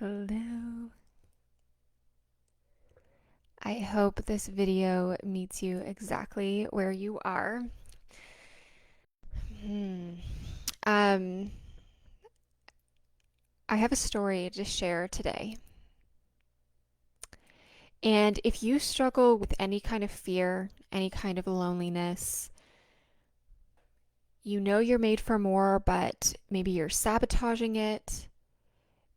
Hello. I hope this video meets you exactly where you are. Hmm. Um, I have a story to share today. And if you struggle with any kind of fear, any kind of loneliness, you know you're made for more, but maybe you're sabotaging it.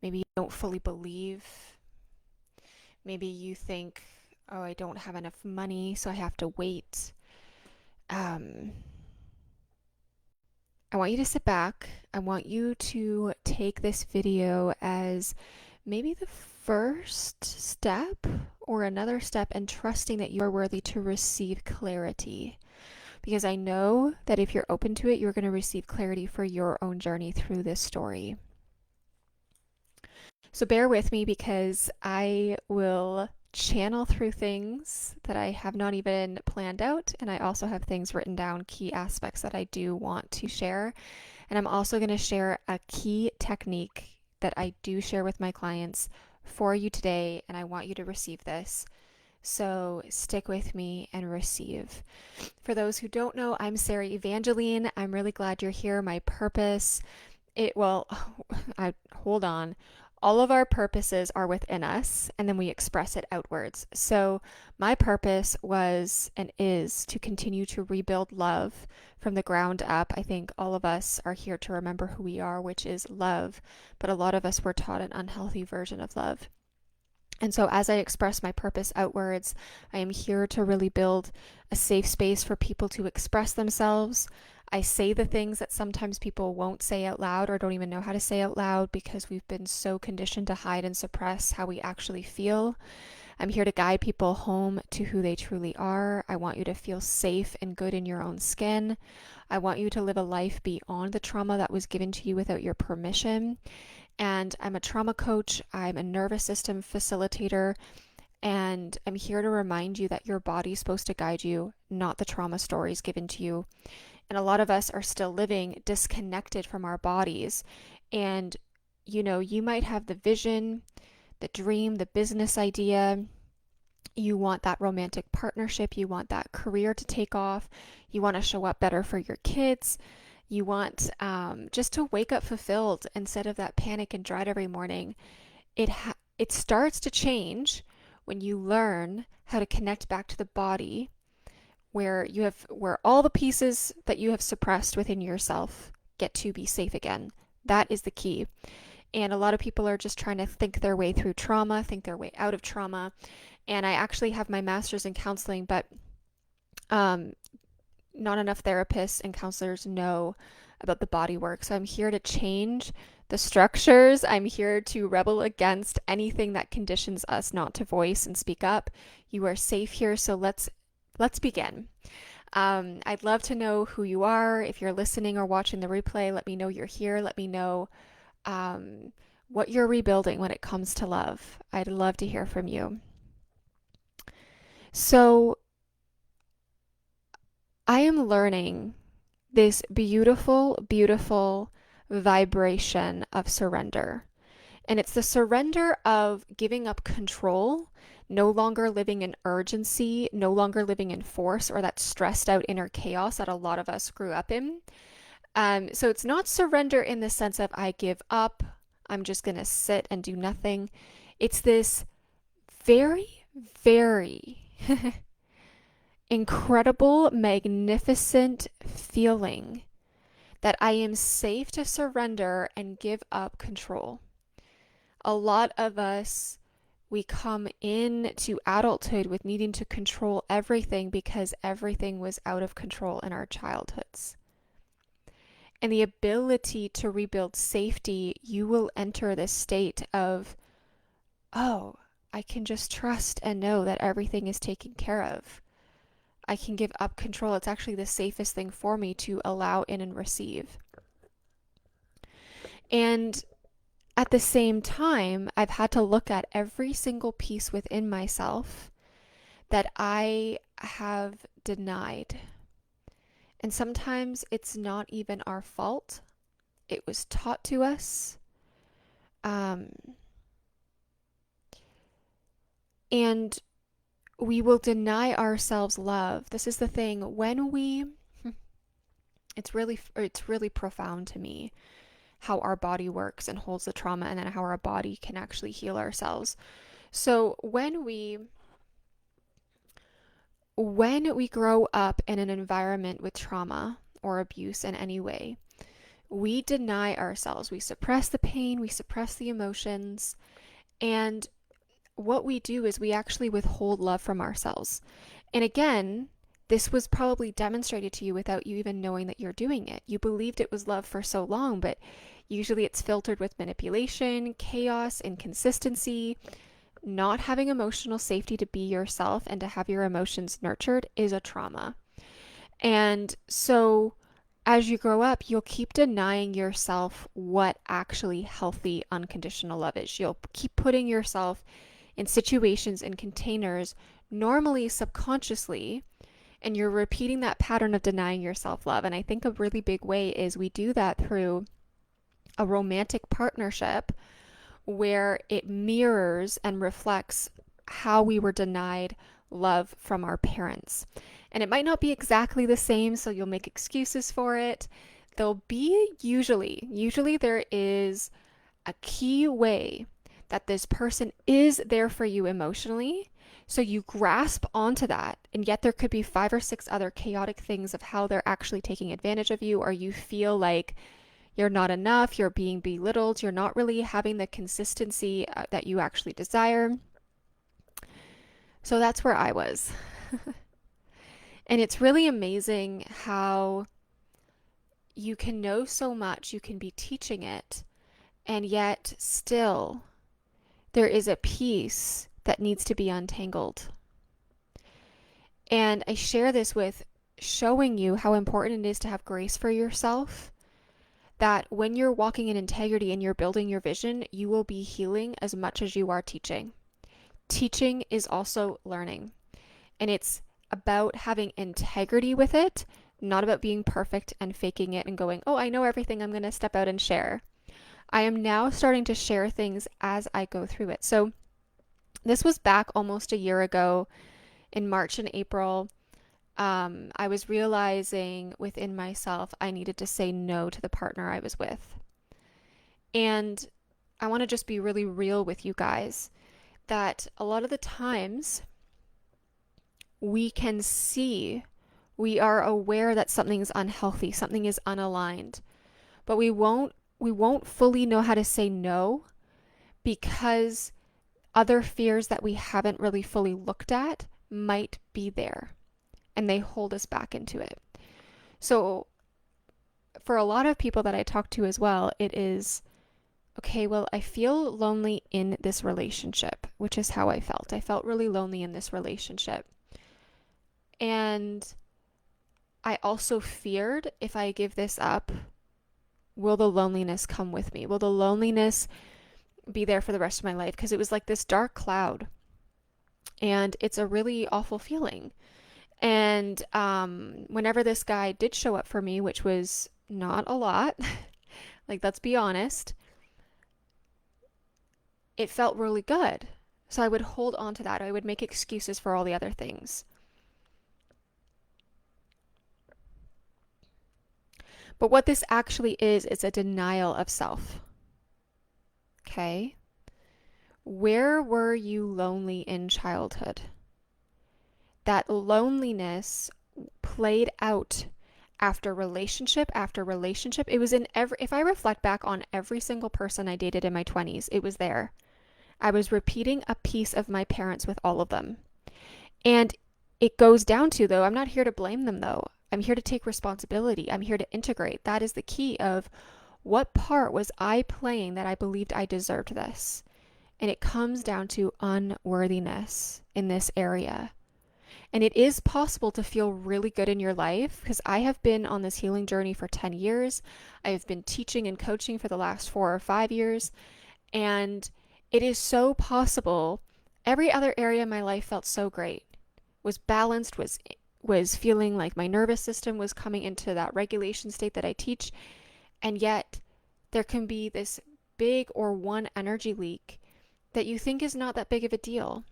Maybe you don't fully believe. Maybe you think, oh, I don't have enough money, so I have to wait. Um, I want you to sit back. I want you to take this video as maybe the first step or another step in trusting that you are worthy to receive clarity. Because I know that if you're open to it, you're going to receive clarity for your own journey through this story. So bear with me because I will channel through things that I have not even planned out. And I also have things written down, key aspects that I do want to share. And I'm also going to share a key technique that I do share with my clients for you today. And I want you to receive this. So stick with me and receive. For those who don't know, I'm Sarah Evangeline. I'm really glad you're here. My purpose, well, I hold on. All of our purposes are within us, and then we express it outwards. So, my purpose was and is to continue to rebuild love from the ground up. I think all of us are here to remember who we are, which is love, but a lot of us were taught an unhealthy version of love. And so, as I express my purpose outwards, I am here to really build a safe space for people to express themselves. I say the things that sometimes people won't say out loud or don't even know how to say out loud because we've been so conditioned to hide and suppress how we actually feel. I'm here to guide people home to who they truly are. I want you to feel safe and good in your own skin. I want you to live a life beyond the trauma that was given to you without your permission. And I'm a trauma coach, I'm a nervous system facilitator, and I'm here to remind you that your body's supposed to guide you, not the trauma stories given to you. And a lot of us are still living disconnected from our bodies. And you might have the vision, the dream, the business idea. You want that romantic partnership, you want that career to take off, you want to show up better for your kids. You want just to wake up fulfilled instead of that panic and dread every morning. It starts to change when you learn how to connect back to the body, where all the pieces that you have suppressed within yourself get to be safe again. That is the key. And a lot of people are just trying to think their way through trauma, think their way out of trauma. And I actually have my master's in counseling, but um, not enough therapists and counselors know about the body work. So I'm here to change the structures. I'm here to rebel against anything that conditions us not to voice and speak up. You are safe here, so let's begin. I'd love to know who you are. If you're listening or watching the replay, let me know you're here. Let me know what you're rebuilding when it comes to love. I'd love to hear from you. So I am learning this beautiful, beautiful vibration of surrender. And it's the surrender of giving up control, no longer living in urgency, no longer living in force or that stressed out inner chaos that a lot of us grew up in. So it's not surrender in the sense of I give up, I'm just going to sit and do nothing. It's this very, very incredible, magnificent feeling that I am safe to surrender and give up control. A lot of us, we come into adulthood with needing to control everything because everything was out of control in our childhoods. And the ability to rebuild safety, you will enter this state of, oh, I can just trust and know that everything is taken care of. I can give up control. It's actually the safest thing for me to allow in and receive. And at the same time, I've had to look at every single piece within myself that I have denied. And sometimes it's not even our fault. It was taught to us. Um, And we will deny ourselves love. This is the thing. It's really profound to me how our body works and holds the trauma, and then how our body can actually heal ourselves. So when we grow up in an environment with trauma or abuse in any way, we deny ourselves. We suppress the pain, we suppress the emotions, and what we do is we actually withhold love from ourselves. And again, this was probably demonstrated to you without you even knowing that you're doing it. You believed it was love for so long, but usually it's filtered with manipulation, chaos, inconsistency. Not having emotional safety to be yourself and to have your emotions nurtured is a trauma. And so as you grow up, you'll keep denying yourself what actually healthy unconditional love is. You'll keep putting yourself in situations and containers, normally subconsciously, and you're repeating that pattern of denying yourself love. And I think a really big way is we do that through a romantic partnership where it mirrors and reflects how we were denied love from our parents. And it might not be exactly the same, so you'll make excuses for it. There'll be usually there is a key way that this person is there for you emotionally. So you grasp onto that, and yet there could be 5 or 6 other chaotic things of how they're actually taking advantage of you, or you feel like you're not enough, you're being belittled, you're not really having the consistency that you actually desire. So that's where I was. And it's really amazing how you can know so much, you can be teaching it, and yet still there is a piece that needs to be untangled. And I share this with showing you how important it is to have grace for yourself, that when you're walking in integrity and you're building your vision, you will be healing as much as you are teaching. Teaching is also learning, and it's about having integrity with it, not about being perfect and faking it and going, oh, I know everything, I'm going to step out and share. I am now starting to share things as I go through it. So this was back almost a year ago in March and April. I was realizing within myself I needed to say no to the partner I was with. And I want to just be really real with you guys that a lot of the times we can see, we are aware that something's unhealthy, something is unaligned, but we won't fully know how to say no because other fears that we haven't really fully looked at might be there, and they hold us back into it. So for a lot of people that I talk to as well, it is, okay, well, I feel lonely in this relationship, which is how I felt. I felt really lonely in this relationship. And I also feared if I give this up, will the loneliness come with me? Will the loneliness be there for the rest of my life? Because it was like this dark cloud. And it's a really awful feeling. And whenever this guy did show up for me, which was not a lot, like, let's be honest, it felt really good. So I would hold on to that. I would make excuses for all the other things. But what this actually is a denial of self. Okay? Where were you lonely in childhood? That loneliness played out after relationship after relationship. It was in if I reflect back on every single person I dated in my 20s, it was there. I was repeating a piece of my parents with all of them. And it goes down to, though, I'm not here to blame them, though. I'm here to take responsibility. I'm here to integrate. That is the key of what part was I playing that I believed I deserved this. And it comes down to unworthiness in this area. And it is possible to feel really good in your life, because I have been on this healing journey for 10 years. I have been teaching and coaching for the last 4 or 5 years. And it is so possible. Every other area of my life felt so great, was balanced, was feeling like my nervous system was coming into that regulation state that I teach. And yet there can be this big or one energy leak that you think is not that big of a deal.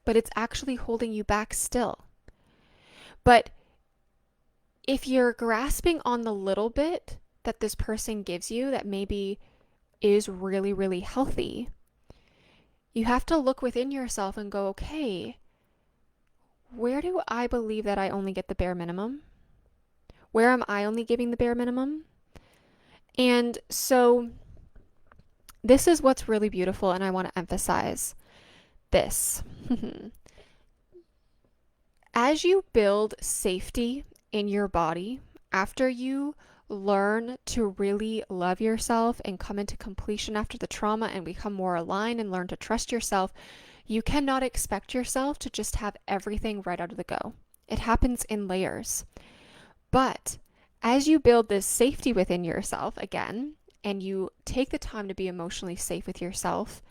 but it's actually holding you back still. But if you're grasping on the little bit that this person gives you that maybe is really, really healthy, you have to look within yourself and go, okay, where do I believe that I only get the bare minimum? Where am I only giving the bare minimum? And so this is what's really beautiful, and I want to emphasize this. As you build safety in your body, after you learn to really love yourself and come into completion after the trauma and become more aligned and learn to trust yourself, you cannot expect yourself to just have everything right out of the go. It happens in layers. But as you build this safety within yourself again, and you take the time to be emotionally safe with yourself,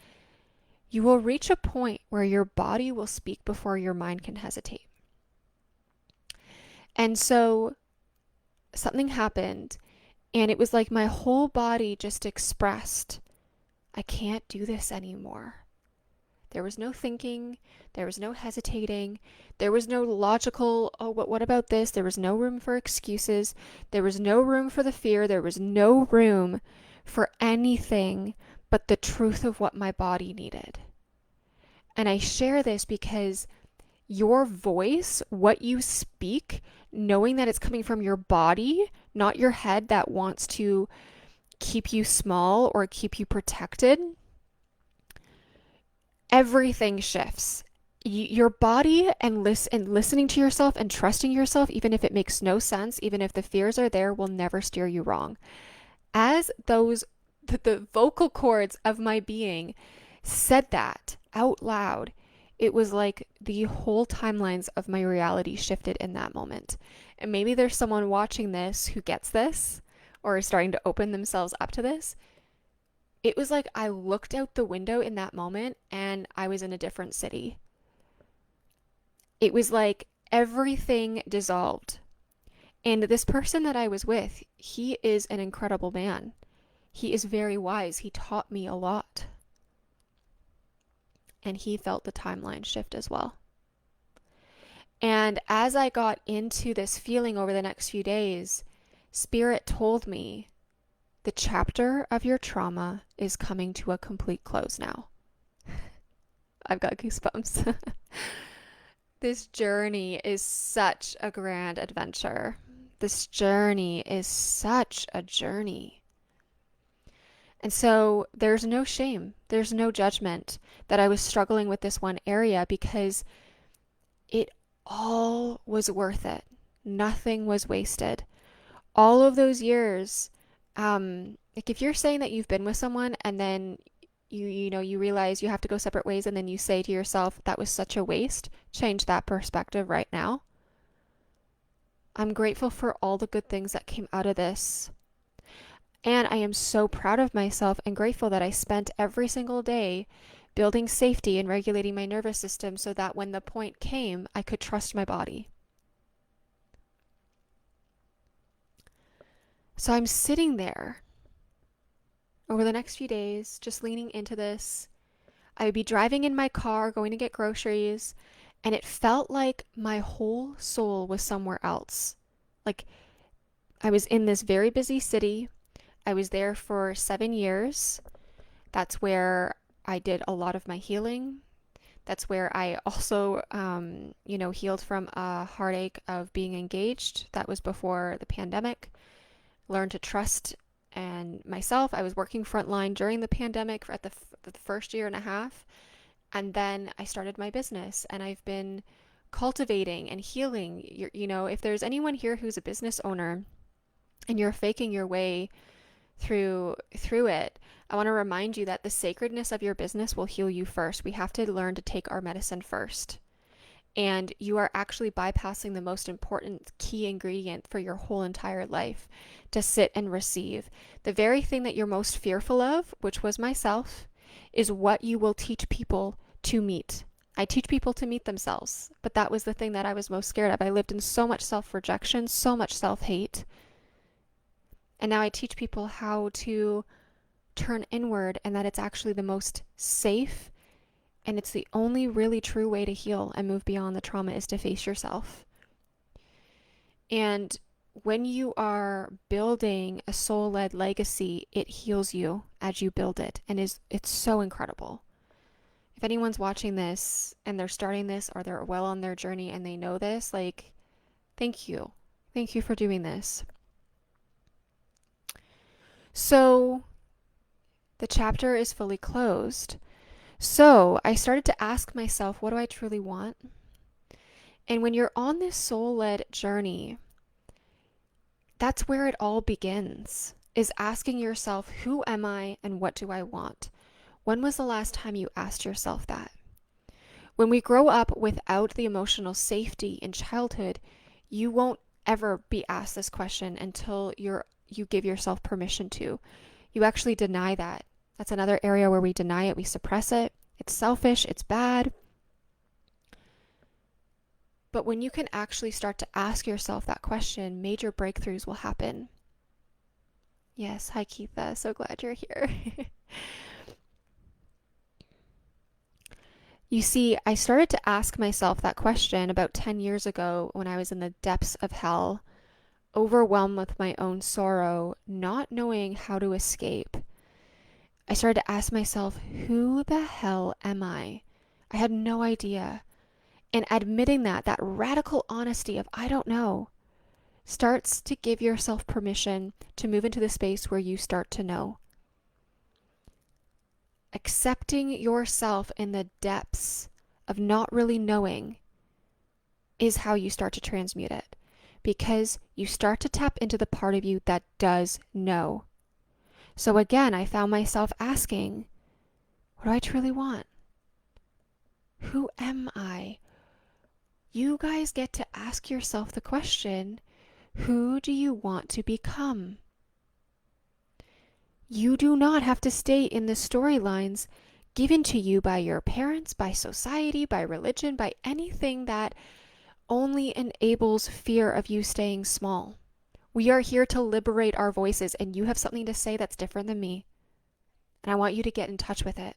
you will reach a point where your body will speak before your mind can hesitate. And so something happened, and it was like my whole body just expressed, I can't do this anymore. There was no thinking, there was no hesitating, there was no logical, oh, but what about this? There was no room for excuses, there was no room for the fear, there was no room for anything but the truth of what my body needed. And I share this because your voice, what you speak, knowing that it's coming from your body, not your head that wants to keep you small or keep you protected, everything shifts. Your body and listening to yourself and trusting yourself, even if it makes no sense, even if the fears are there, will never steer you wrong. As the vocal cords of my being said that out loud, it was like the whole timelines of my reality shifted in that moment. And maybe there's someone watching this who gets this or is starting to open themselves up to this. It was like I looked out the window in that moment and I was in a different city. It was like everything dissolved. And this person that I was with, he is an incredible man. He is very wise. He taught me a lot. And he felt the timeline shift as well. And as I got into this feeling over the next few days, Spirit told me the chapter of your trauma is coming to a complete close now. I've got goosebumps. This journey is such a grand adventure. This journey is such a journey. And so there's no shame, there's no judgment that I was struggling with this one area, because it all was worth it. Nothing was wasted. All of those years, like if you're saying that you've been with someone and then you realize you have to go separate ways, and then you say to yourself, that was such a waste, change that perspective right now. I'm grateful for all the good things that came out of this. And I am so proud of myself and grateful that I spent every single day building safety and regulating my nervous system so that when the point came, I could trust my body. So I'm sitting there over the next few days, just leaning into this. I would be driving in my car, going to get groceries, and it felt like my whole soul was somewhere else. Like I was in this very busy city. I was there for 7 years. That's where I did a lot of my healing. That's where I also, healed from a heartache of being engaged. That was before the pandemic. Learned to trust and myself. I was working frontline during the pandemic for the first year and a half. And then I started my business, and I've been cultivating and healing. If there's anyone here who's a business owner and you're faking your way through it, I want to remind you that the sacredness of your business will heal you first. We have to learn to take our medicine first. And you are actually bypassing the most important key ingredient for your whole entire life, to sit and receive. The very thing that you're most fearful of, which was myself, is what you will teach people to meet. I teach people to meet themselves, but that was the thing that I was most scared of. I lived in so much self-rejection, so much self-hate. And now I teach people how to turn inward, and that it's actually the most safe And it's the only really true way to heal and move beyond the trauma is to face yourself. And when you are building a soul-led legacy, it heals you as you build it. And it's so incredible. If anyone's watching this and they're starting this or they're well on their journey and they know this, like, thank you. Thank you for doing this. So the chapter is fully closed. So I started to ask myself, what do I truly want? And when you're on this soul-led journey, that's where it all begins, is asking yourself, who am I and what do I want? When was the last time you asked yourself that? When we grow up without the emotional safety in childhood, you won't ever be asked this question until you give yourself permission to. You actually deny that. That's another area where we deny it, we suppress it. It's selfish, it's bad. But when you can actually start to ask yourself that question, major breakthroughs will happen. Yes, hi Keitha, so glad you're here. You see, I started to ask myself that question about 10 years ago when I was in the depths of hell, overwhelmed with my own sorrow, not knowing how to escape. I started to ask myself, who the hell am I? I had no idea. And admitting that radical honesty of I don't know, starts to give yourself permission to move into the space where you start to know. Accepting yourself in the depths of not really knowing is how you start to transmute it, because you start to tap into the part of you that does know. So again, I found myself asking, what do I truly want? Who am I? You guys get to ask yourself the question, who do you want to become? You do not have to stay in the storylines given to you by your parents, by society, by religion, by anything that only enables fear of you staying small. We are here to liberate our voices, and you have something to say that's different than me. And I want you to get in touch with it.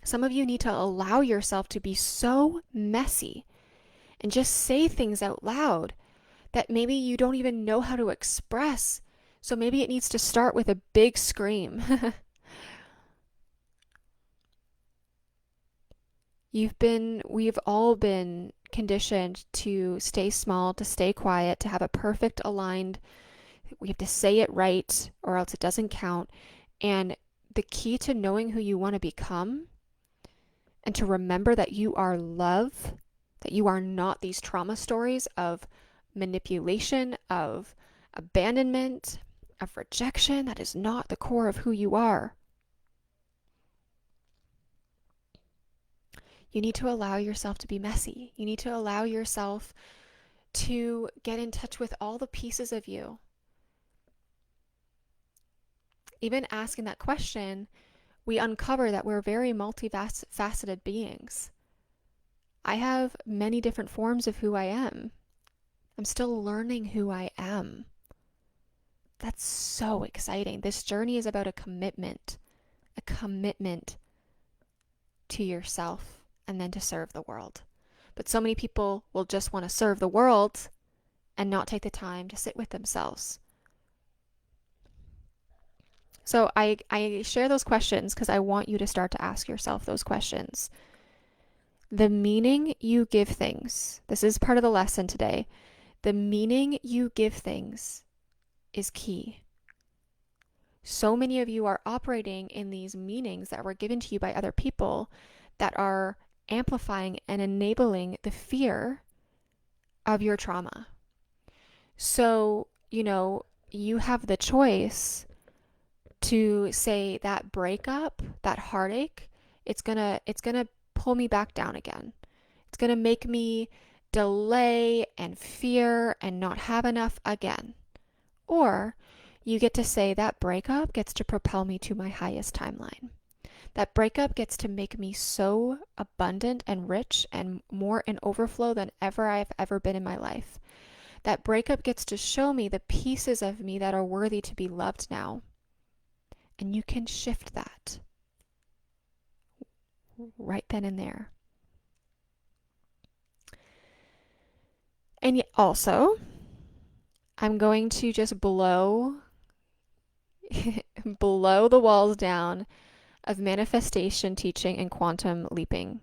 Some of you need to allow yourself to be so messy and just say things out loud that maybe you don't even know how to express. So maybe it needs to start with a big scream. We've all been conditioned to stay small, to stay quiet, to have a perfect aligned, we have to say it right or else it doesn't count. And the key to knowing who you want to become and to remember that you are love, that you are not these trauma stories of manipulation, of abandonment, of rejection. That is not the core of who you are. You need to allow yourself to be messy. You need to allow yourself to get in touch with all the pieces of you. Even asking that question, we uncover that we're very multifaceted beings. I have many different forms of who I am. I'm still learning who I am. That's so exciting. This journey is about a commitment to yourself and then to serve the world. But so many people will just want to serve the world and not take the time to sit with themselves. So I share those questions because I want you to start to ask yourself those questions. The meaning you give things, this is part of the lesson today. The meaning you give things is key. So many of you are operating in these meanings that were given to you by other people that are amplifying and enabling the fear of your trauma. So, you have the choice to say that breakup, that heartache, it's gonna pull me back down again. It's gonna make me delay and fear and not have enough again. Or you get to say that breakup gets to propel me to my highest timeline. That breakup gets to make me so abundant and rich and more in overflow than ever I've ever been in my life. That breakup gets to show me the pieces of me that are worthy to be loved now. And you can shift that. right then and there. And also, I'm going to just blow blow the walls down of manifestation teaching and quantum leaping.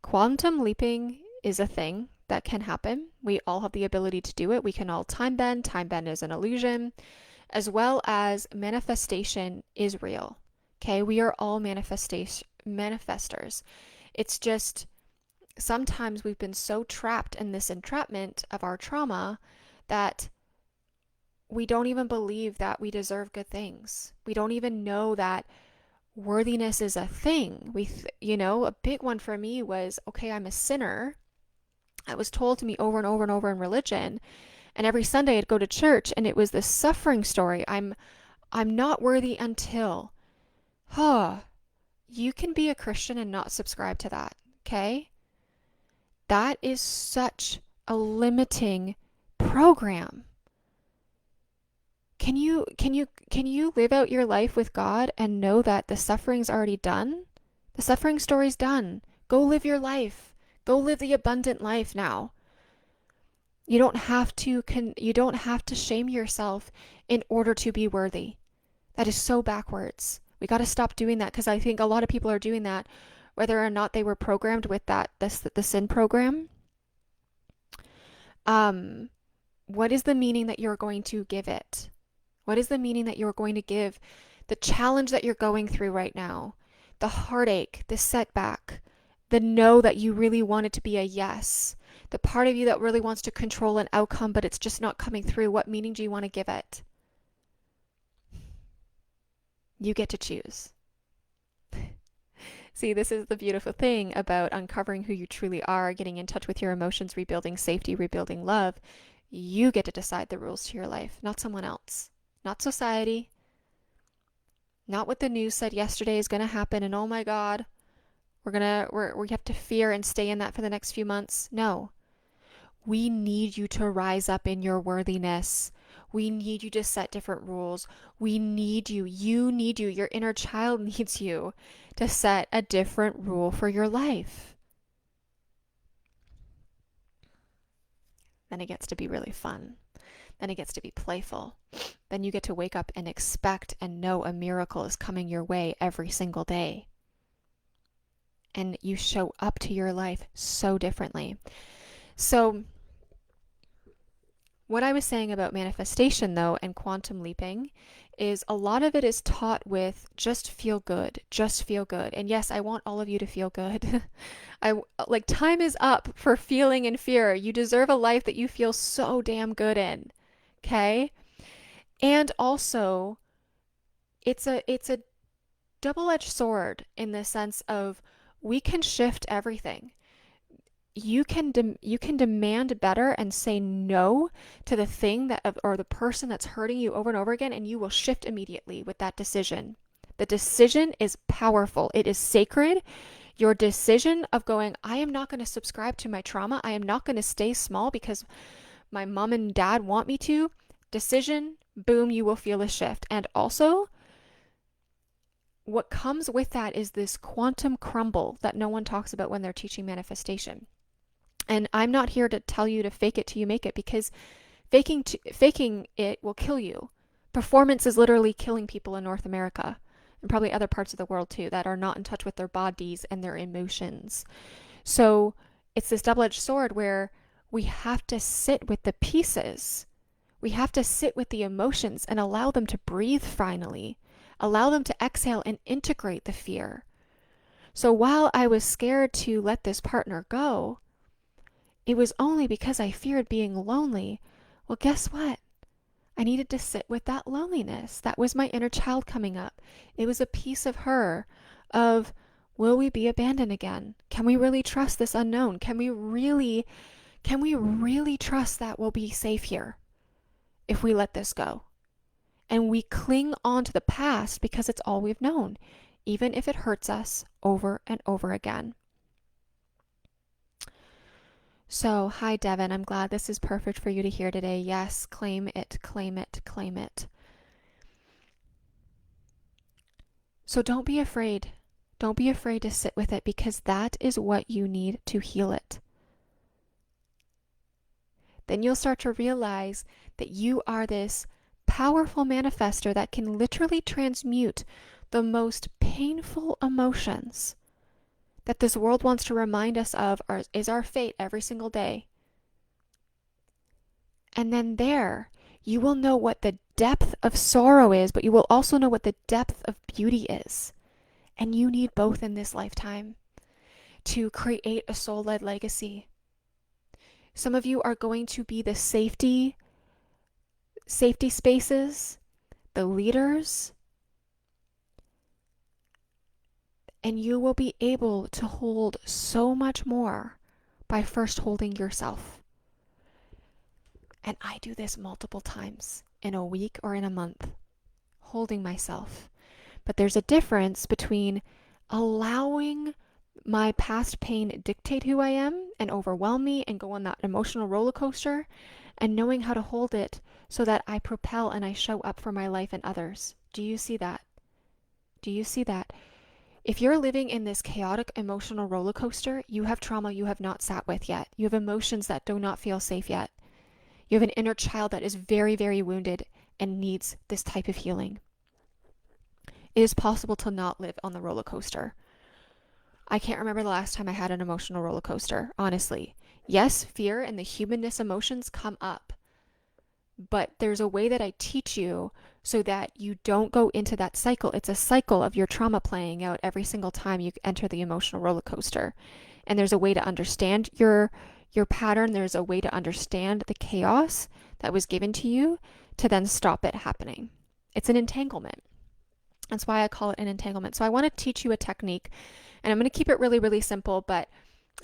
Quantum leaping is a thing that can happen. We all have the ability to do it. We can all time bend. Time bend is an illusion, as well as manifestation is real. Okay, we are all manifestors. It's just sometimes we've been so trapped in this entrapment of our trauma that we don't even believe that we deserve good things. We don't even know that worthiness is a thing. A big one for me was, okay, I'm a sinner. It was told to me over and over and over in religion. And every Sunday I'd go to church and it was this suffering story. I'm not worthy until, you can be a Christian and not subscribe to that. Okay? That is such a limiting program. Can you live out your life with God and know that the suffering's already done? The suffering story's done. Go live your life. Go live the abundant life now. You don't have to shame yourself in order to be worthy. That is so backwards. We got to stop doing that, because I think a lot of people are doing that, whether or not they were programmed with the sin program. What is the meaning that you're going to give it? What is the meaning that you're going to give the challenge that you're going through right now? The heartache, the setback, the no that you really want it to be a yes, the part of you that really wants to control an outcome, but it's just not coming through. What meaning do you want to give it? You get to choose. See, this is the beautiful thing about uncovering who you truly are, getting in touch with your emotions, rebuilding safety, rebuilding love. You get to decide the rules to your life, not someone else. Not society, not what the news said yesterday is going to happen, and oh my God, we have to fear and stay in that for the next few months. No, we need you to rise up in your worthiness. We need you to set different rules. We need you. You need you. Your inner child needs you to set a different rule for your life. Then it gets to be really fun. Then it gets to be playful. Then you get to wake up and expect and know a miracle is coming your way every single day. And you show up to your life so differently. So, what I was saying about manifestation, though, and quantum leaping is a lot of it is taught with just feel good, just feel good. And yes, I want all of you to feel good. Time is up for feeling in fear. You deserve a life that you feel so damn good in. Okay? And also, it's a double-edged sword in the sense of we can shift everything. You can demand better and say no to the thing or the person that's hurting you over and over again, and you will shift immediately with that decision. The decision is powerful. It is sacred. Your decision of going, I am not going to subscribe to my trauma. I am not going to stay small because my mom and dad want me to. Decision, boom, you will feel a shift. And also, what comes with that is this quantum crumble that no one talks about when they're teaching manifestation. And I'm not here to tell you to fake it till you make it, because faking it will kill you. Performance is literally killing people in North America and probably other parts of the world too that are not in touch with their bodies and their emotions. So it's this double-edged sword where we have to sit with the pieces. We have to sit with the emotions and allow them to breathe finally. Allow them to exhale and integrate the fear. So while I was scared to let this partner go, it was only because I feared being lonely. Well, guess what? I needed to sit with that loneliness. That was my inner child coming up. It was a piece of her of, will we be abandoned again? Can we really trust this unknown? Can we really trust that we'll be safe here if we let this go? And we cling on to the past because it's all we've known, even if it hurts us over and over again. So, hi Devin, I'm glad this is perfect for you to hear today. Yes, claim it, claim it, claim it. So don't be afraid. Don't be afraid to sit with it, because that is what you need to heal it. Then you'll start to realize that you are this powerful manifester that can literally transmute the most painful emotions that this world wants to remind us of is our fate every single day. And then there, you will know what the depth of sorrow is, but you will also know what the depth of beauty is. And you need both in this lifetime to create a soul-led legacy. Some of you are going to be the safety spaces, the leaders, and you will be able to hold so much more by first holding yourself. And I do this multiple times in a week or in a month, holding myself. But there's a difference between allowing my past pain dictate who I am and overwhelm me and go on that emotional roller coaster, and knowing how to hold it so that I propel and I show up for my life and others. Do you see that? Do you see that? If you're living in this chaotic emotional roller coaster, you have trauma you have not sat with yet. You have emotions that do not feel safe yet. You have an inner child that is very, very wounded and needs this type of healing. It is possible to not live on the roller coaster. I can't remember the last time I had an emotional roller coaster, honestly. Yes, fear and the humanness emotions come up, but there's a way that I teach you so that you don't go into that cycle. It's a cycle of your trauma playing out every single time you enter the emotional roller coaster. And there's a way to understand your pattern. There's a way to understand the chaos that was given to you to then stop it happening. It's an entanglement. That's why I call it an entanglement. So I want to teach you a technique, and I'm going to keep it really, really simple, but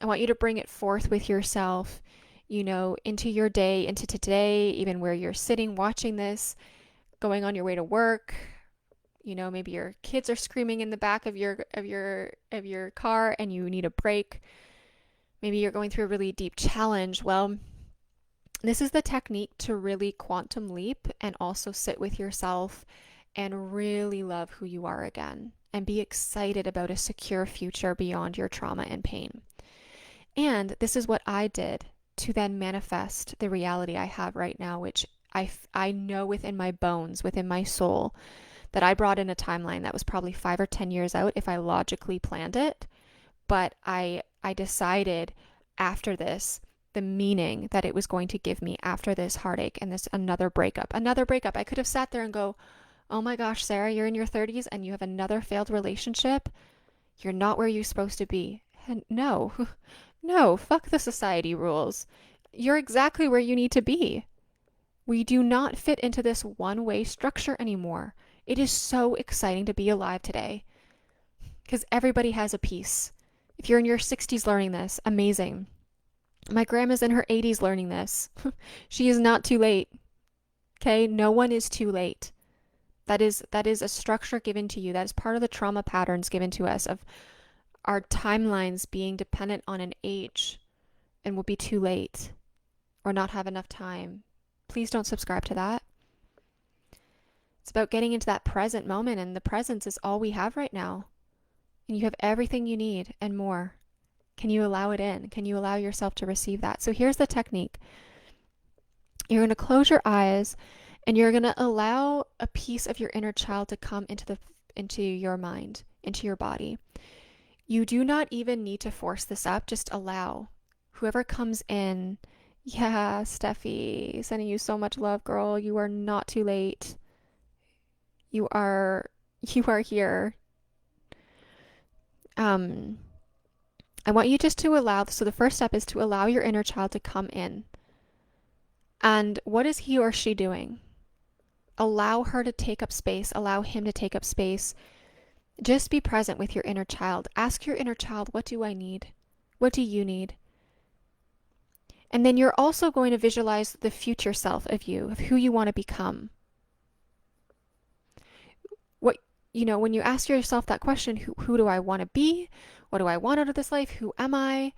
I want you to bring it forth with yourself, into your day, into today, even where you're sitting watching this, going on your way to work. Maybe your kids are screaming in the back of your car and you need a break. Maybe you're going through a really deep challenge. Well, this is the technique to really quantum leap and also sit with yourself and really love who you are again and be excited about a secure future beyond your trauma and pain. And this is what I did to then manifest the reality I have right now, which I know within my bones, within my soul, that I brought in a timeline that was probably 5 or 10 years out if I logically planned it. But I decided after this, the meaning that it was going to give me after this heartache and this another breakup. I could have sat there and go, oh my gosh, Sarah, you're in your 30s and you have another failed relationship. You're not where you're supposed to be. And no, no, fuck the society rules. You're exactly where you need to be. We do not fit into this one-way structure anymore. It is so exciting to be alive today because everybody has a piece. If you're in your 60s learning this, amazing. My grandma's in her 80s learning this. She is not too late. Okay? No one is too late. That is a structure given to you. That is part of the trauma patterns given to us of our timelines being dependent on an age and will be too late or not have enough time. Please don't subscribe to that. It's about getting into that present moment, and the presence is all we have right now. And you have everything you need and more. Can you allow it in? Can you allow yourself to receive that? So here's the technique. You're going to close your eyes and you're going to allow a piece of your inner child to come into your mind, into your body. You do not even need to force this up. Just allow. Whoever comes in, yeah, Steffi, sending you so much love, girl. You are not too late. You are here. I want you just to allow, so the first step is to allow your inner child to come in. And what is he or she doing? Allow her to take up space. Allow him to take up space. Just be present with your inner child. Ask your inner child, what do I need? What do you need? And then you're also going to visualize the future self of you, of who you want to become. When you ask yourself that question, who do I want to be? What do I want out of this life? Who am I?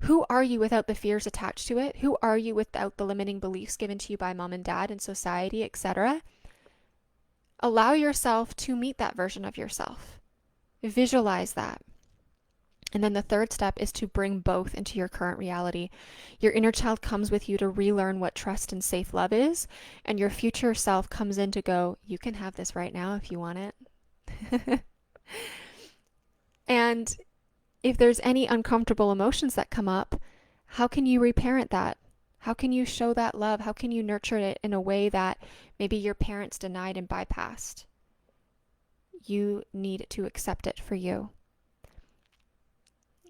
Who are you without the fears attached to it? Who are you without the limiting beliefs given to you by mom and dad and society, etc.? Allow yourself to meet that version of yourself. Visualize that. And then the third step is to bring both into your current reality. Your inner child comes with you to relearn what trust and safe love is, and your future self comes in to go, you can have this right now if you want it. And if there's any uncomfortable emotions that come up, how can you reparent that? How can you show that love? How can you nurture it in a way that maybe your parents denied and bypassed? You need to accept it for you.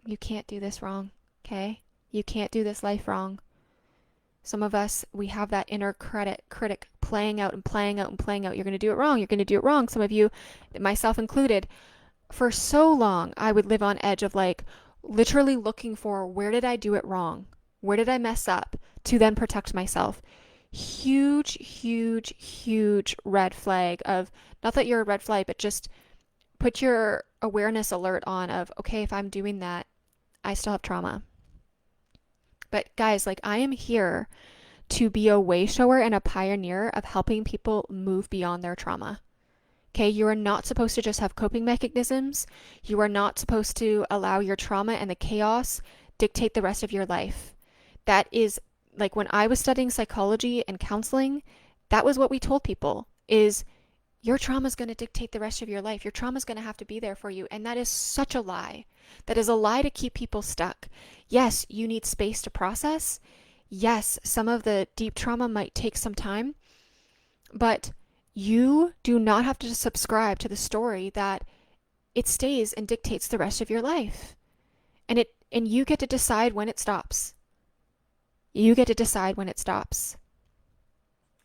You can't do this wrong, okay? You can't do this life wrong. Some of us, we have that inner critic playing out and playing out and playing out. You're going to do it wrong. You're going to do it wrong. Some of you, myself included, for so long, I would live on edge of like literally looking for where did I do it wrong? Where did I mess up to then protect myself? Huge, huge, huge red flag of, not that you're a red flag, but just put your awareness alert on of, okay, if I'm doing that, I still have trauma. But guys, like I am here to be a way shower and a pioneer of helping people move beyond their trauma. Okay, you are not supposed to just have coping mechanisms. You are not supposed to allow your trauma and the chaos dictate the rest of your life. That is like when I was studying psychology and counseling, that was what we told people is your trauma is going to dictate the rest of your life. Your trauma is going to have to be there for you. And that is such a lie. That is a lie to keep people stuck. Yes, you need space to process. Yes, some of the deep trauma might take some time. But you do not have to subscribe to the story that it stays and dictates the rest of your life. And you get to decide when it stops. You get to decide when it stops.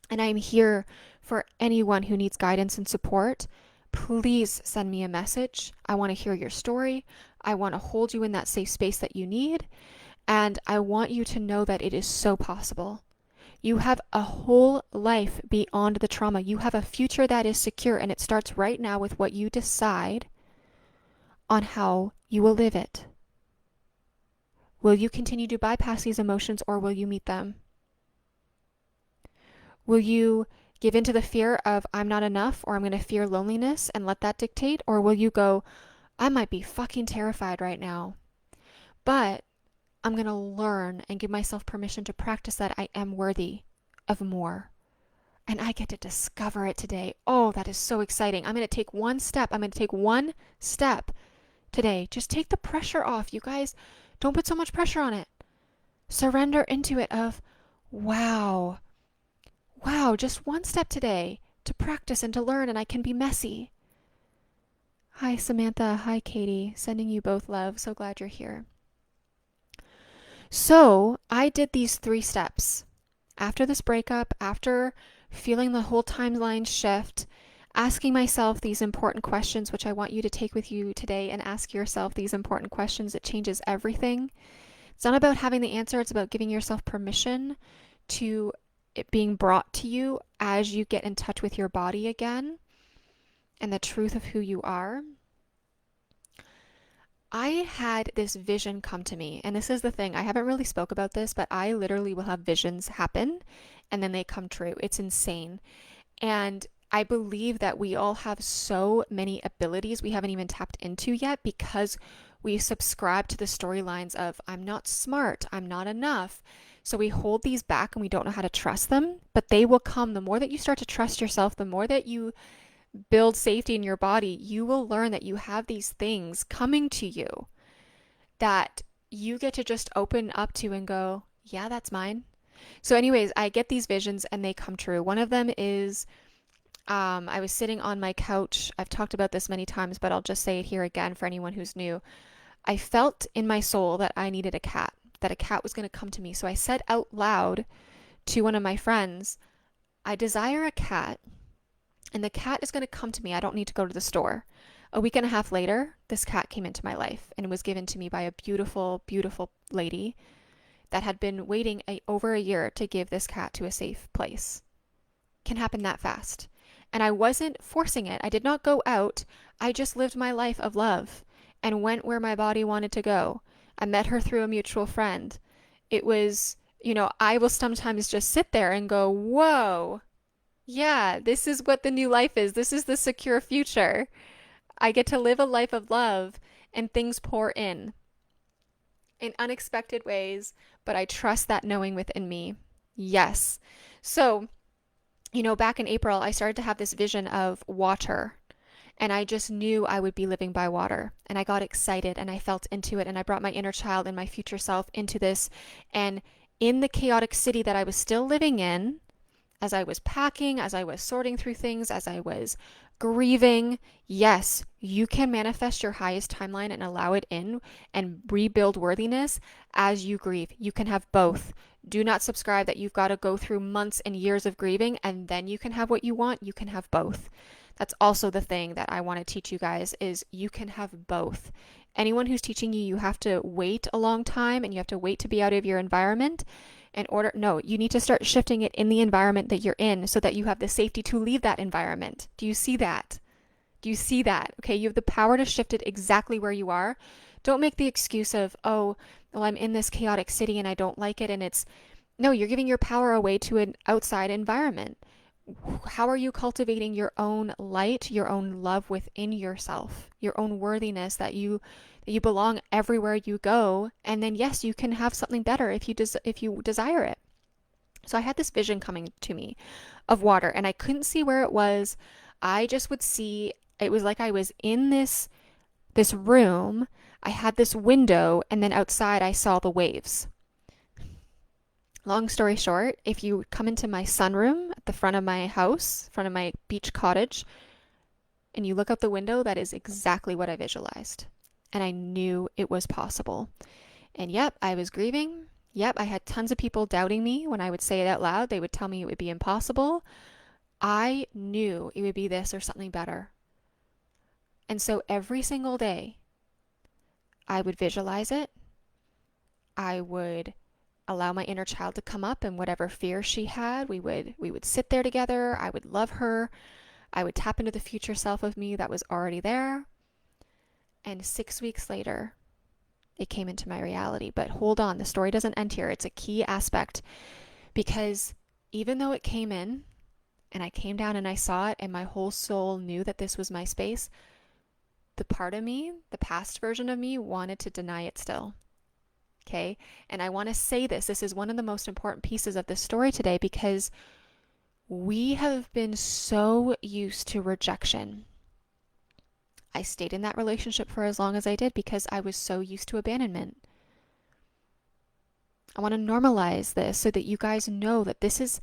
And I'm here for anyone who needs guidance and support. Please send me a message. I want to hear your story. I want to hold you in that safe space that you need. And I want you to know that it is so possible. You have a whole life beyond the trauma. You have a future that is secure, and it starts right now with what you decide on how you will live it. Will you continue to bypass these emotions, or will you meet them? Will you give into the fear of I'm not enough, or I'm going to fear loneliness and let that dictate? Or will you go, I might be fucking terrified right now, but I'm going to learn and give myself permission to practice that I am worthy of more. And I get to discover it today. Oh, that is so exciting. I'm going to take one step. I'm going to take one step today. Just take the pressure off, you guys. Don't put so much pressure on it. Surrender into it of, wow, just one step today to practice and to learn, and I can be messy. Hi, Samantha. Hi, Katie. Sending you both love. So glad you're here. So I did these 3 steps. After this breakup, after feeling the whole timeline shift, asking myself these important questions, which I want you to take with you today and ask yourself these important questions. It changes everything. It's not about having the answer. It's about giving yourself permission to it being brought to you as you get in touch with your body again and the truth of who you are. I had this vision come to me, and this is the thing, I haven't really spoke about this, but I literally will have visions happen and then they come true. It's insane. And I believe that we all have so many abilities we haven't even tapped into yet because we subscribe to the storylines of I'm not smart, I'm not enough. So we hold these back and we don't know how to trust them, but they will come. The more that you start to trust yourself, the more that you build safety in your body, you will learn that you have these things coming to you that you get to just open up to and go, yeah, that's mine. So anyways, I get these visions and they come true. One of them is I was sitting on my couch. I've talked about this many times, but I'll just say it here again for anyone who's new. I felt in my soul that I needed a cat, that a cat was going to come to me. So I said out loud to one of my friends, I desire a cat, and the cat is going to come to me. I don't need to go to the store. A week and a half later, this cat came into my life and was given to me by a beautiful, beautiful lady that had been waiting over a year to give this cat to a safe place. Can happen that fast. And I wasn't forcing it. I did not go out. I just lived my life of love and went where my body wanted to go. I met her through a mutual friend. It was, I will sometimes just sit there and go, whoa, yeah, this is what the new life is. This is the secure future. I get to live a life of love and things pour in unexpected ways, but I trust that knowing within me. Yes. So, back in April, I started to have this vision of water, and I just knew I would be living by water. And I got excited and I felt into it, and I brought my inner child and my future self into this. And in the chaotic city that I was still living in, as I was packing, as I was sorting through things, as I was grieving, yes, you can manifest your highest timeline and allow it in and rebuild worthiness as you grieve. You can have both. Do not subscribe that you've got to go through months and years of grieving and then you can have what you want. You can have both. That's also the thing that I want to teach you guys is you can have both. Anyone who's teaching you have to wait a long time and you have to wait to be out of your environment no, you need to start shifting it in the environment that you're in so that you have the safety to leave that environment. Do you see that? Do you see that? Okay, you have the power to shift it exactly where you are. Don't make the excuse of, oh, well, I'm in this chaotic city and I don't like it. No, you're giving your power away to an outside environment. How are you cultivating your own light, your own love within yourself, your own worthiness that you belong everywhere you go, and then yes, you can have something better if you desire it. So I had this vision coming to me of water, and I couldn't see where it was. I just would see it was like I was in this room. I had this window, and then outside I saw the waves. Long story short, if you come into my sunroom at the front of my house, front of my beach cottage, and you look out the window, that is exactly what I visualized. And I knew it was possible. And yep, I was grieving. Yep, I had tons of people doubting me when I would say it out loud. They would tell me it would be impossible. I knew it would be this or something better. And so every single day, I would visualize it. I would allow my inner child to come up and whatever fear she had, we would sit there together. I would love her. I would tap into the future self of me that was already there. And 6 weeks later, it came into my reality. But hold on, the story doesn't end here. It's a key aspect because even though it came in and I came down and I saw it and my whole soul knew that this was my space, the part of me, the past version of me, wanted to deny it still. Okay? And I want to say this. This is one of the most important pieces of this story today because we have been so used to rejection. I stayed in that relationship for as long as I did because I was so used to abandonment. I want to normalize this so that you guys know that this is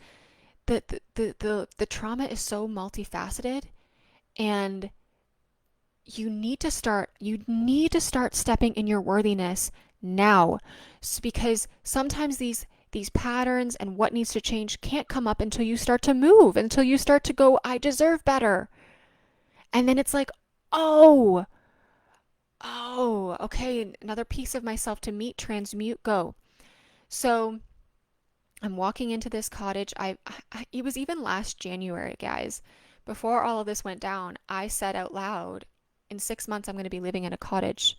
the trauma is so multifaceted and you need to start stepping in your worthiness now. Because sometimes these patterns and what needs to change can't come up until you start to move, until you start to go, I deserve better. And then it's like, oh, okay, another piece of myself to meet, transmute, go. So I'm walking into this cottage. It was even last January, guys. Before all of this went down, I said out loud, in 6 months, I'm going to be living in a cottage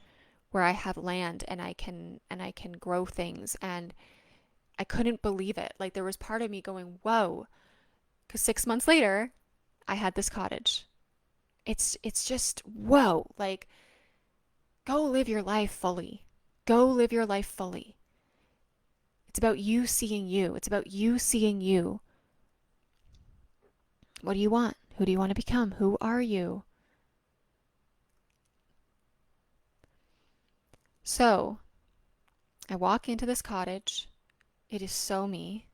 where I have land and I can grow things. And I couldn't believe it. Like there was part of me going, whoa, because 6 months later, I had this cottage. It's just, whoa, like, go live your life fully. Go live your life fully. It's about you seeing you. It's about you seeing you. What do you want? Who do you want to become? Who are you? So, I walk into this cottage. It is so me.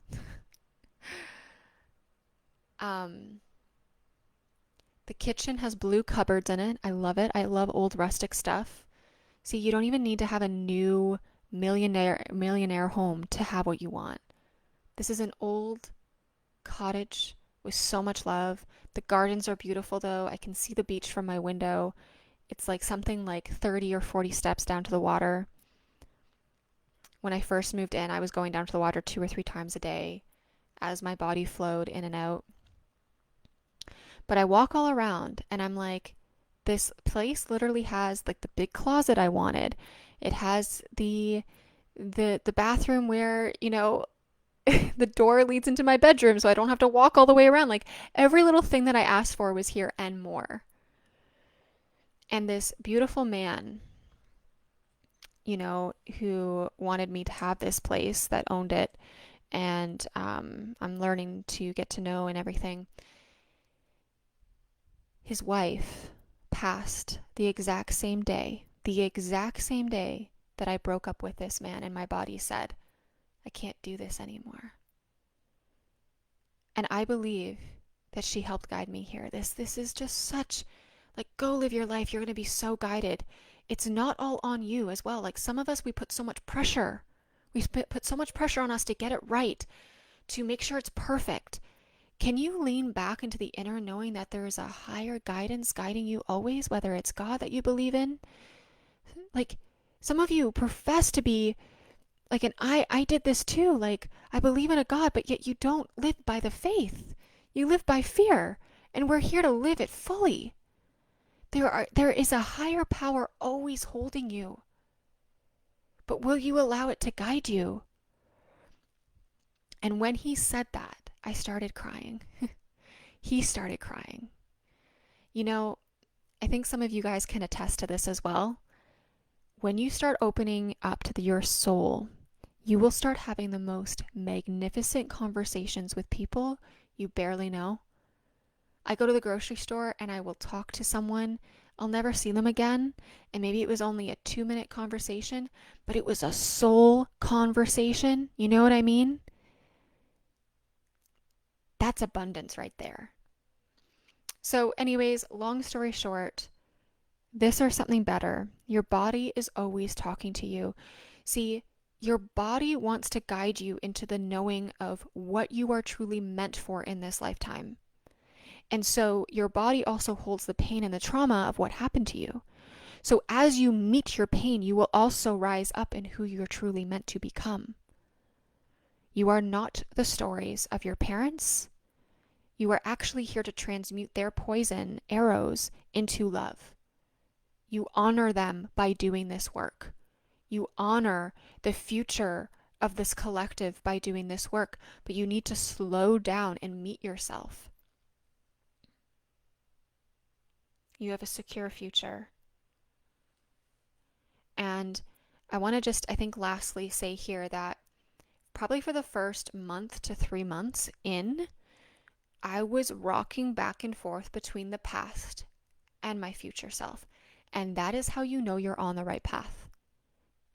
The kitchen has blue cupboards in it. I love it. I love old rustic stuff. See, you don't even need to have a new millionaire home to have what you want. This is an old cottage with so much love. The gardens are beautiful though. I can see the beach from my window. It's like something like 30 or 40 steps down to the water. When I first moved in, I was going down to the water 2 or 3 times a day as my body flowed in and out. But I walk all around and I'm like, this place literally has like the big closet I wanted. It has the bathroom where, the door leads into my bedroom so I don't have to walk all the way around. Like every little thing that I asked for was here and more. And this beautiful man, who wanted me to have this place that owned it, and I'm learning to get to know and everything. His wife passed the exact same day that I broke up with this man, and my body said, I can't do this anymore. And I believe that she helped guide me here. This is just such, like, go live your life. You're going to be so guided. It's not all on you as well. Like, some of us, we put so much pressure. We put so much pressure on us to get it right, to make sure it's perfect. Can you lean back into the inner knowing that there is a higher guidance guiding you always, whether it's God that you believe in? Like, some of you profess to be like, and I did this too. Like, I believe in a God, but yet you don't live by the faith. You live by fear, and we're here to live it fully. There is a higher power always holding you. But will you allow it to guide you? And when he said that, I started crying. He started crying. I think some of you guys can attest to this as well. When you start opening up to your soul, you will start having the most magnificent conversations with people you barely know. I go to the grocery store and I will talk to someone. I'll never see them again. And maybe it was only a 2-minute conversation, but it was a soul conversation. You know what I mean? That's abundance right there. So anyways, long story short, this or something better. Your body is always talking to you. See, your body wants to guide you into the knowing of what you are truly meant for in this lifetime. And so your body also holds the pain and the trauma of what happened to you. So as you meet your pain, you will also rise up in who you're truly meant to become. You are not the stories of your parents. You are actually here to transmute their poison arrows into love. You honor them by doing this work. You honor the future of this collective by doing this work, but you need to slow down and meet yourself. You have a secure future. And I want to just, I think, lastly say here that probably for the first month to 3 months in, I was rocking back and forth between the past and my future self. And that is how you know you're on the right path.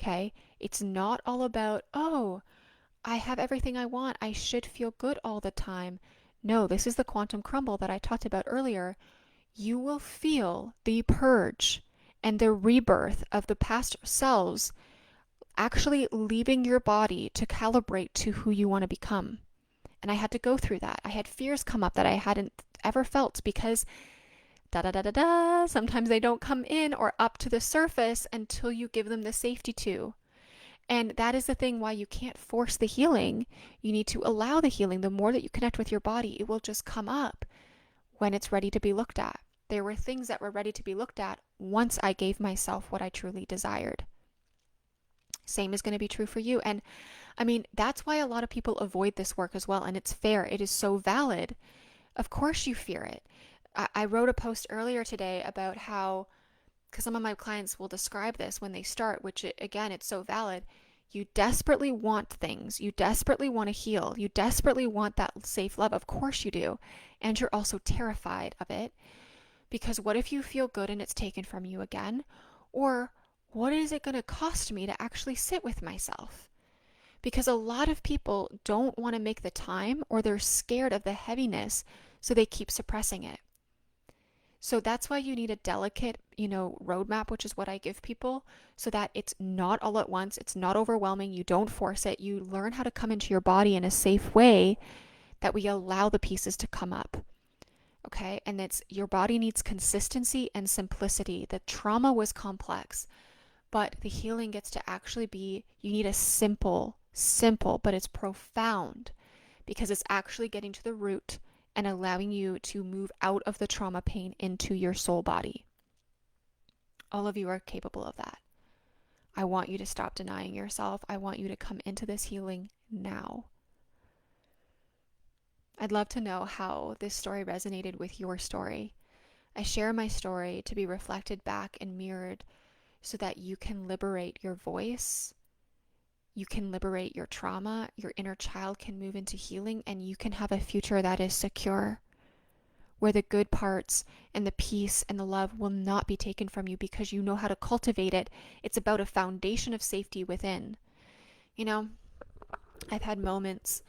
Okay? It's not all about, oh, I have everything I want. I should feel good all the time. No, this is the quantum crumble that I talked about earlier. You will feel the purge and the rebirth of the past selves actually leaving your body to calibrate to who you want to become. And I had to go through that. I had fears come up that I hadn't ever felt because sometimes they don't come in or up to the surface until you give them the safety to. And that is the thing why you can't force the healing. You need to allow the healing. The more that you connect with your body, it will just come up when it's ready to be looked at. There were things that were ready to be looked at once I gave myself what I truly desired. Same is going to be true for you. And I mean, that's why a lot of people avoid this work as well. And it's fair. It is so valid. Of course you fear it. I wrote a post earlier today about how, because some of my clients will describe this when they start, which again, it's so valid. You desperately want things. You desperately want to heal. You desperately want that safe love. Of course you do. And you're also terrified of it. Because what if you feel good and it's taken from you again? Or what is it going to cost me to actually sit with myself? Because a lot of people don't want to make the time, or they're scared of the heaviness, so they keep suppressing it. So that's why you need a delicate, roadmap, which is what I give people, so that it's not all at once. It's not overwhelming. You don't force it. You learn how to come into your body in a safe way that we allow the pieces to come up. Okay? And it's your body needs consistency and simplicity. The trauma was complex, but the healing gets to actually be, you need a simple, but it's profound because it's actually getting to the root and allowing you to move out of the trauma pain into your soul body. All of you are capable of that. I want you to stop denying yourself. I want you to come into this healing now. I'd love to know how this story resonated with your story. I share my story to be reflected back and mirrored so that you can liberate your voice, you can liberate your trauma, your inner child can move into healing, and you can have a future that is secure, where the good parts and the peace and the love will not be taken from you because you know how to cultivate it. It's about a foundation of safety within. You know, I've had moments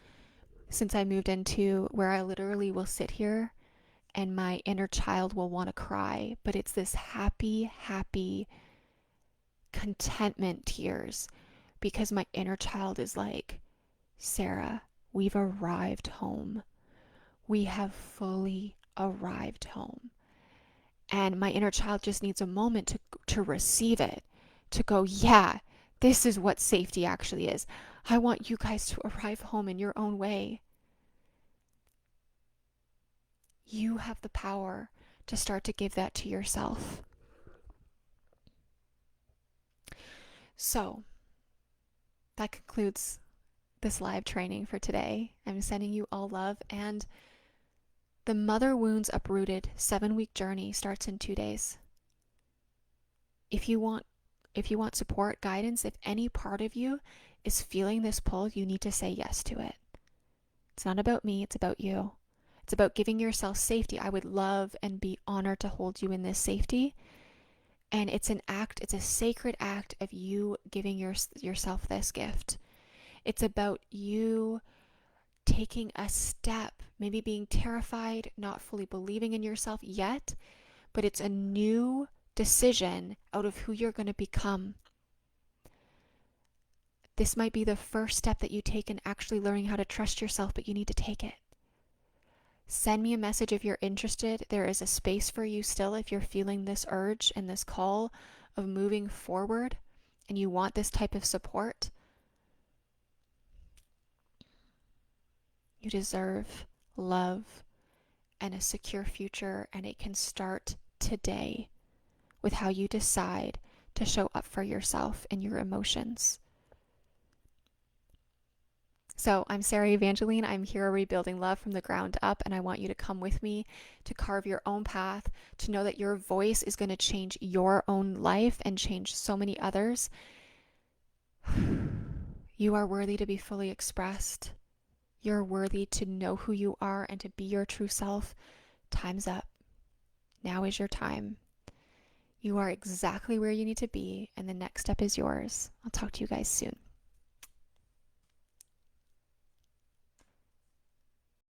since I moved into where I literally will sit here and my inner child will want to cry, but it's this happy, happy contentment tears because my inner child is like, Sarah, we've arrived home. We have fully arrived home. And my inner child just needs a moment to receive it, to go, yeah, this is what safety actually is. I want you guys to arrive home in your own way. You have the power to start to give that to yourself. So that concludes this live training for today. I'm sending you all love, and the Mother Wounds Uprooted 7-week journey starts in 2 days. If you want support, guidance, if any part of you is feeling this pull, you need to say yes to it. It's not about me, it's about you. It's about giving yourself safety. I would love and be honored to hold you in this safety. And it's a sacred act of you giving yourself this gift. It's about you taking a step, maybe being terrified, not fully believing in yourself yet, but it's a new decision out of who you're going to become. This might be the first step that you take in actually learning how to trust yourself, but you need to take it. Send me a message if you're interested. There is a space for you still if you're feeling this urge and this call of moving forward and you want this type of support. You deserve love and a secure future, and it can start today with how you decide to show up for yourself and your emotions. So I'm Sarah Evangeline. I'm here rebuilding love from the ground up, and I want you to come with me to carve your own path, to know that your voice is going to change your own life and change so many others. You are worthy to be fully expressed. You're worthy to know who you are and to be your true self. Time's up. Now is your time. You are exactly where you need to be, and the next step is yours. I'll talk to you guys soon.